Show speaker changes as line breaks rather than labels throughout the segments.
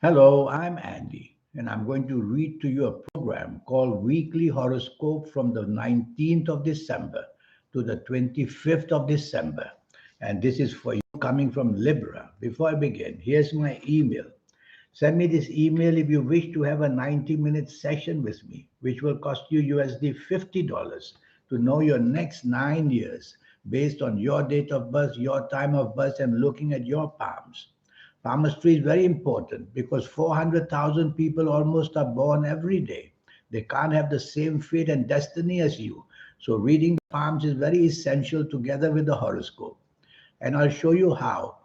Hello, I'm Andy, and I'm going to read to you a program called Weekly Horoscope from the 19th of December to the 25th of December. And this is for you coming from Libra. Before I begin, here's my email. Send me this email if you wish to have a 90-minute session with me, which will cost you USD $50 to know your next 9 years based on your date of birth, your time of birth, and looking at your palms. Palmistry is very important because 400,000 people almost are born every day. They can't have the same fate and destiny as you. So, reading the palms is very essential together with the horoscope. And I'll show you how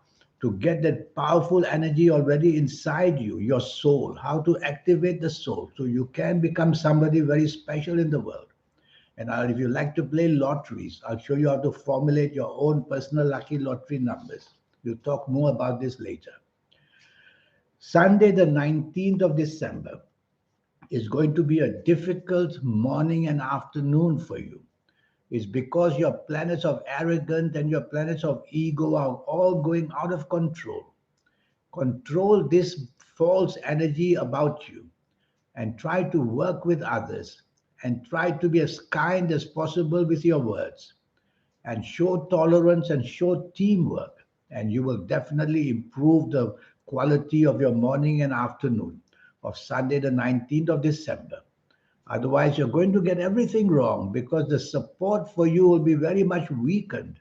to get that powerful energy already inside you, your soul, how to activate the soul so you can become somebody very special in the world. And if you like to play lotteries, I'll show you how to formulate your own personal lucky lottery numbers. We'll talk more about this later. Sunday, the 19th of December, is going to be a difficult morning and afternoon for you. It's because your planets of arrogance and your planets of ego are all going out of control. Control this false energy about you and try to work with others and try to be as kind as possible with your words and show tolerance and show teamwork, and you will definitely improve the quality of your morning and afternoon of Sunday, the 19th of December. Otherwise, you're going to get everything wrong because the support for you will be very much weakened.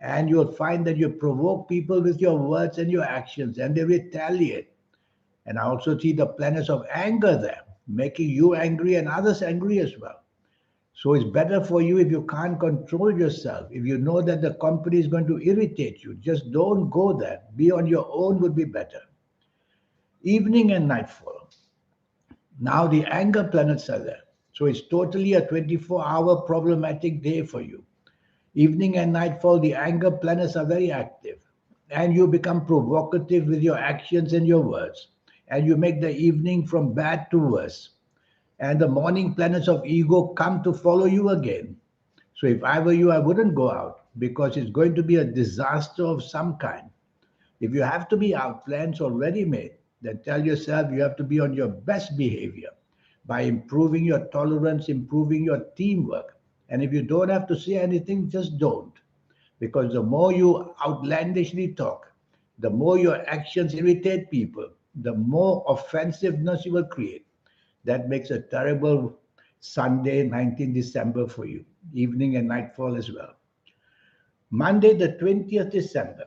And you'll find that you provoke people with your words and your actions, and they retaliate. And I also see the planets of anger there, making you angry and others angry as well. So it's better for you if you can't control yourself. If you know that the company is going to irritate you, just don't go there. Be on your own would be better. Evening and nightfall. Now the anger planets are there. So it's totally a 24-hour problematic day for you. Evening and nightfall, the anger planets are very active. And you become provocative with your actions and your words. And you make the evening from bad to worse. And the morning planets of ego come to follow you again. So if I were you, I wouldn't go out because it's going to be a disaster of some kind. If you have to be out, plans already made, then tell yourself you have to be on your best behavior by improving your tolerance, improving your teamwork. And if you don't have to say anything, just don't. Because the more you outlandishly talk, the more your actions irritate people, the more offensiveness you will create. That makes a terrible Sunday, 19th December for you, evening and nightfall as well. Monday, the 20th December.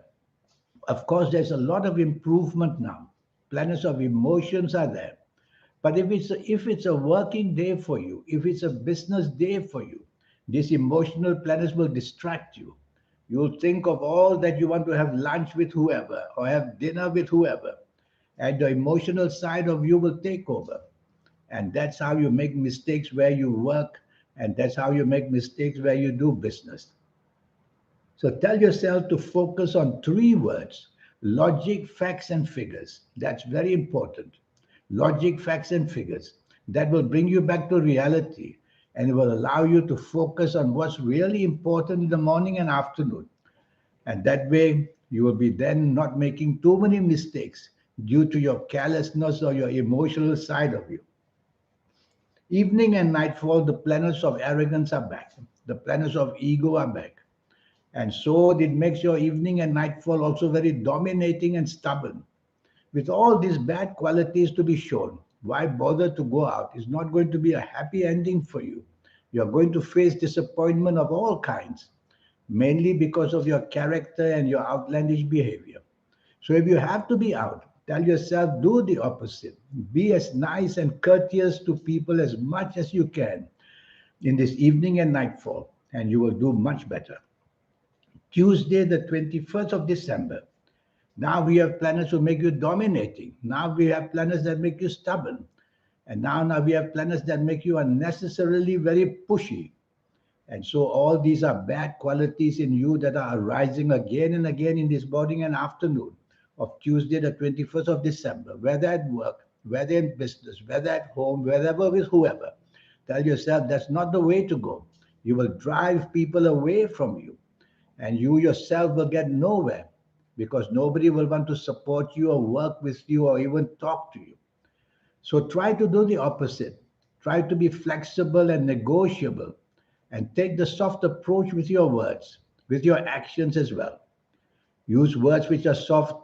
Of course, there's a lot of improvement now. Planets of emotions are there. But if it's a working day for you, if it's a business day for you, these emotional planets will distract you. You'll think of all that you want to have lunch with whoever or have dinner with whoever, and the emotional side of you will take over. And that's how you make mistakes where you work, and that's how you make mistakes where you do business. So tell yourself to focus on three words: logic, facts, and figures. That's very important. Logic, facts, and figures. That will bring you back to reality and it will allow you to focus on what's really important in the morning and afternoon. And that way, you will be then not making too many mistakes due to your carelessness or your emotional side of you. Evening and nightfall, the planets of arrogance are back. The planets of ego are back. And so it makes your evening and nightfall also very dominating and stubborn. With all these bad qualities to be shown, why bother to go out? It's not going to be a happy ending for you. You're going to face disappointment of all kinds, mainly because of your character and your outlandish behavior. So if you have to be out, tell yourself do the opposite. Be as nice and courteous to people as much as you can in this evening and nightfall, and you will do much better. Tuesday, the 21st of December. Now we have planets who make you dominating. Now we have planets that make you stubborn. And now we have planets that make you unnecessarily very pushy. And so all these are bad qualities in you that are arising again and again in this morning and afternoon of Tuesday, the 21st of December, whether at work, whether in business, whether at home, wherever with whoever. Tell yourself that's not the way to go. You will drive people away from you and you yourself will get nowhere because nobody will want to support you or work with you or even talk to you. So try to do the opposite. Try to be flexible and negotiable and take the soft approach with your words, with your actions as well. Use words which are soft,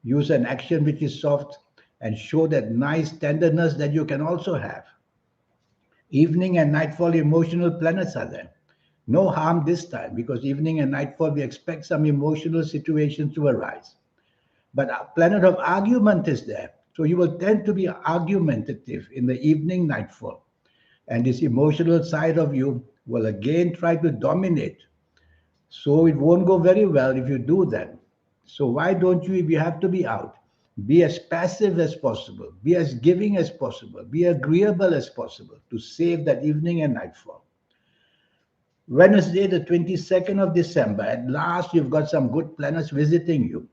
use an action which is soft, and show that nice tenderness that you can also have. Evening and nightfall emotional planets are there. No harm this time because evening and nightfall we expect some emotional situations to arise. But a planet of argument is there. So you will tend to be argumentative in the evening nightfall. And this emotional side of you will again try to dominate. So it won't go very well if you do that. So why don't you, if you have to be out, be as passive as possible, be as giving as possible, be agreeable as possible to save that evening and nightfall. Wednesday, the 22nd of December, at last you've got some good planets visiting you.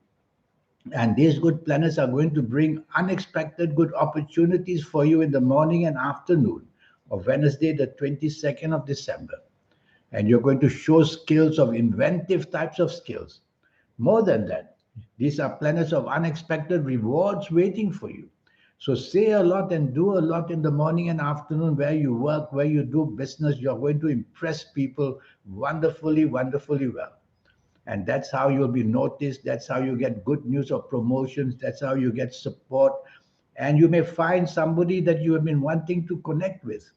And these good planets are going to bring unexpected good opportunities for you in the morning and afternoon of Wednesday, the 22nd of December. And you're going to show skills of inventive types of skills. More than that, these are planets of unexpected rewards waiting for you. So say a lot and do a lot in the morning and afternoon where you work, where you do business. You're going to impress people wonderfully, wonderfully well. And that's how you'll be noticed. That's how you get good news of promotions. That's how you get support. And you may find somebody that you have been wanting to connect with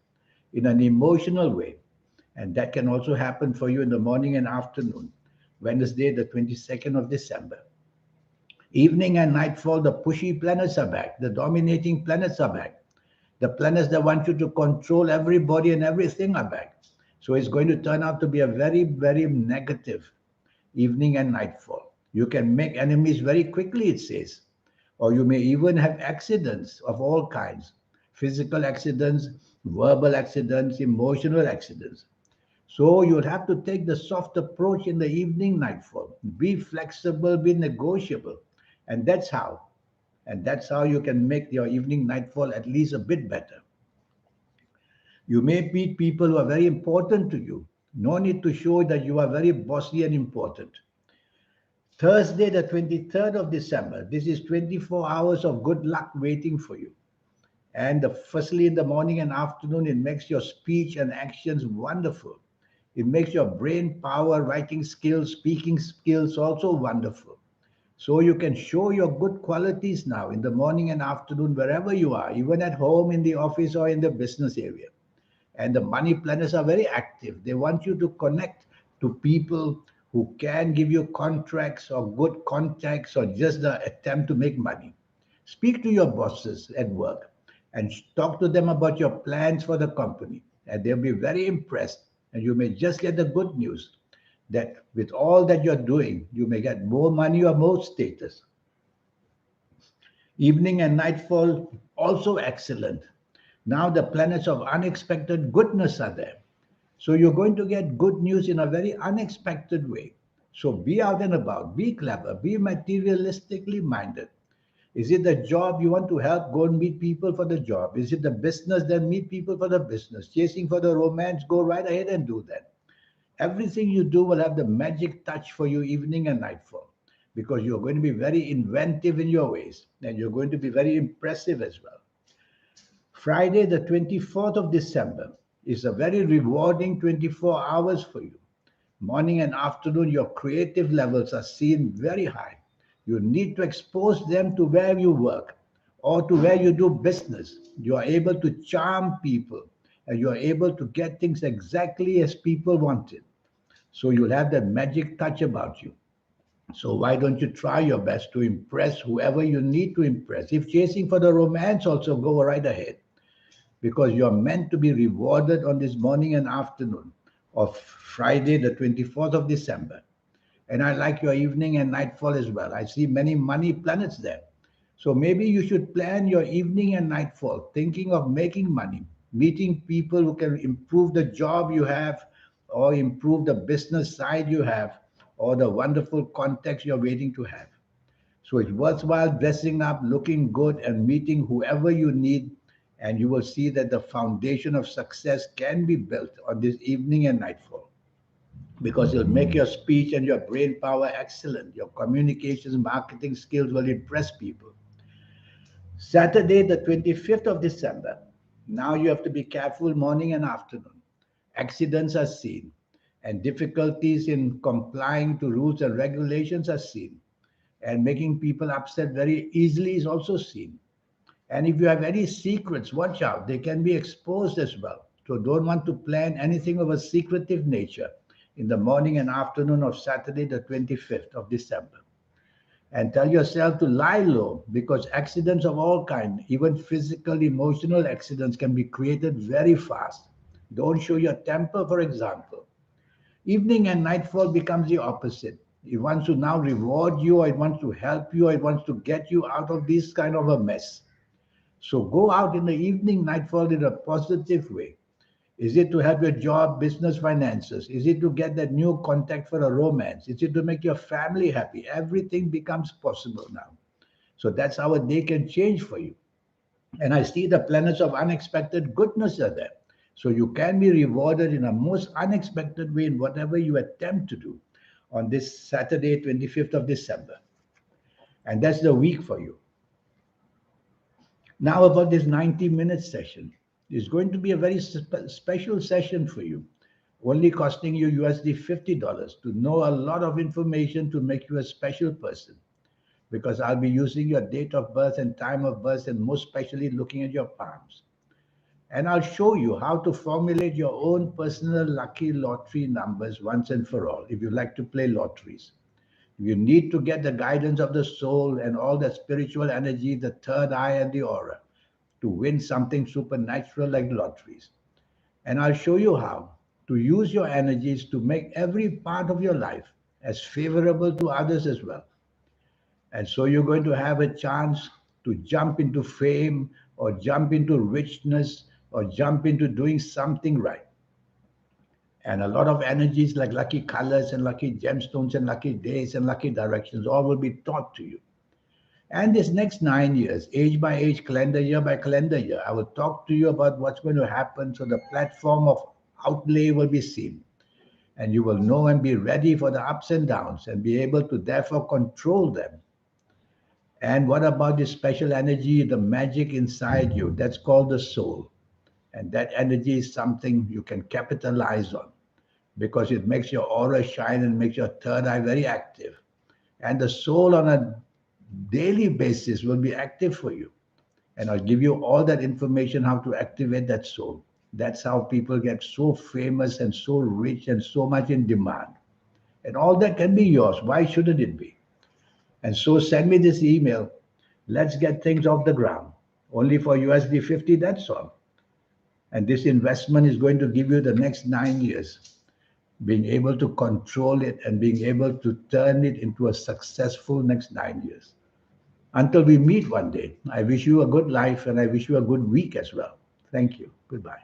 in an emotional way. And that can also happen for you in the morning and afternoon, Wednesday, the 22nd of December. Evening and nightfall, the pushy planets are back. The dominating planets are back. The planets that want you to control everybody and everything are back. So it's going to turn out to be a very, very negative evening and nightfall. You can make enemies very quickly, it says. Or you may even have accidents of all kinds, physical accidents, verbal accidents, emotional accidents. So you'll have to take the soft approach in the evening nightfall. Be flexible, be negotiable. And that's how. And that's how you can make your evening nightfall at least a bit better. You may meet people who are very important to you. No need to show that you are very bossy and important. Thursday, the 23rd of December. This is 24 hours of good luck waiting for you. And firstly, in the morning and afternoon, it makes your speech and actions wonderful. It makes your brain power, writing skills, speaking skills also wonderful. So you can show your good qualities now in the morning and afternoon, wherever you are, even at home, in the office, or in the business area. And the money planners are very active. They want you to connect to people who can give you contracts or good contacts or just the attempt to make money. Speak to your bosses at work and talk to them about your plans for the company. And they'll be very impressed. And you may just get the good news that with all that you're doing, you may get more money or more status. Evening and nightfall, also excellent. Now the planets of unexpected goodness are there. So you're going to get good news in a very unexpected way. So be out and about, be clever, be materialistically minded. Is it the job you want to help? Go and meet people for the job. Is it the business? Then meet people for the business. Chasing for the romance? Go right ahead and do that. Everything you do will have the magic touch for you evening and nightfall because you're going to be very inventive in your ways and you're going to be very impressive as well. Friday, the 24th of December, is a very rewarding 24 hours for you. Morning and afternoon, your creative levels are seen very high. You need to expose them to where you work or to where you do business. You are able to charm people and you are able to get things exactly as people want it. So you'll have that magic touch about you. So why don't you try your best to impress whoever you need to impress? If chasing for the romance, also go right ahead because you're meant to be rewarded on this morning and afternoon of Friday, the 24th of December. And I like your evening and nightfall as well. I see many money planets there. So maybe you should plan your evening and nightfall, thinking of making money, meeting people who can improve the job you have or improve the business side you have or the wonderful contacts you're waiting to have. So it's worthwhile dressing up, looking good, and meeting whoever you need. And you will see that the foundation of success can be built on this evening and nightfall. because it'll make your speech and your brain power excellent. Your communications, marketing skills will impress people. Saturday, the 25th of December. Now you have to be careful morning and afternoon. Accidents are seen, and difficulties in complying to rules and regulations are seen. And making people upset very easily is also seen. And if you have any secrets, watch out. They can be exposed as well. So don't want to plan anything of a secretive nature in the morning and afternoon of Saturday, the 25th of December. And tell yourself to lie low because accidents of all kinds, even physical, emotional accidents, can be created very fast. Don't show your temper, for example. Evening and nightfall becomes the opposite. It wants to now reward you, or it wants to help you, or it wants to get you out of this kind of a mess. So go out in the evening, nightfall in a positive way. Is it to help your job, business, finances? Is it to get that new contact for a romance? Is it to make your family happy? Everything becomes possible now. So that's how a day can change for you. And I see the planets of unexpected goodness are there. So you can be rewarded in a most unexpected way in whatever you attempt to do on this Saturday, 25th of December. And that's the week for you. Now, about this 90-minute session. It's going to be a very special session for you, only costing you USD $50 to know a lot of information to make you a special person. Because I'll be using your date of birth and time of birth, and most especially looking at your palms. And I'll show you how to formulate your own personal lucky lottery numbers once and for all, if you like to play lotteries. You need to get the guidance of the soul and all the spiritual energy, the third eye and the aura, to win something supernatural like lotteries. And I'll show you how to use your energies to make every part of your life as favorable to others as well. And so you're going to have a chance to jump into fame or jump into richness or jump into doing something right. And a lot of energies like lucky colors and lucky gemstones and lucky days and lucky directions all will be taught to you. And this next 9 years, age by age, calendar year by calendar year, I will talk to you about what's going to happen so the platform of outlay will be seen. And you will know and be ready for the ups and downs and be able to therefore control them. And what about this special energy, the magic inside you? That's called the soul. And that energy is something you can capitalize on because it makes your aura shine and makes your third eye very active. And the soul on a daily basis will be active for you. And I'll give you all that information how to activate that soul. That's how people get so famous and so rich and so much in demand. And all that can be yours. Why shouldn't it be? And so send me this email. Let's get things off the ground. Only for USD 50, that's all. And this investment is going to give you the next 9 years, being able to control it and being able to turn it into a successful next 9 years. Until we meet one day, I wish you a good life and I wish you a good week as well. Thank you. Goodbye.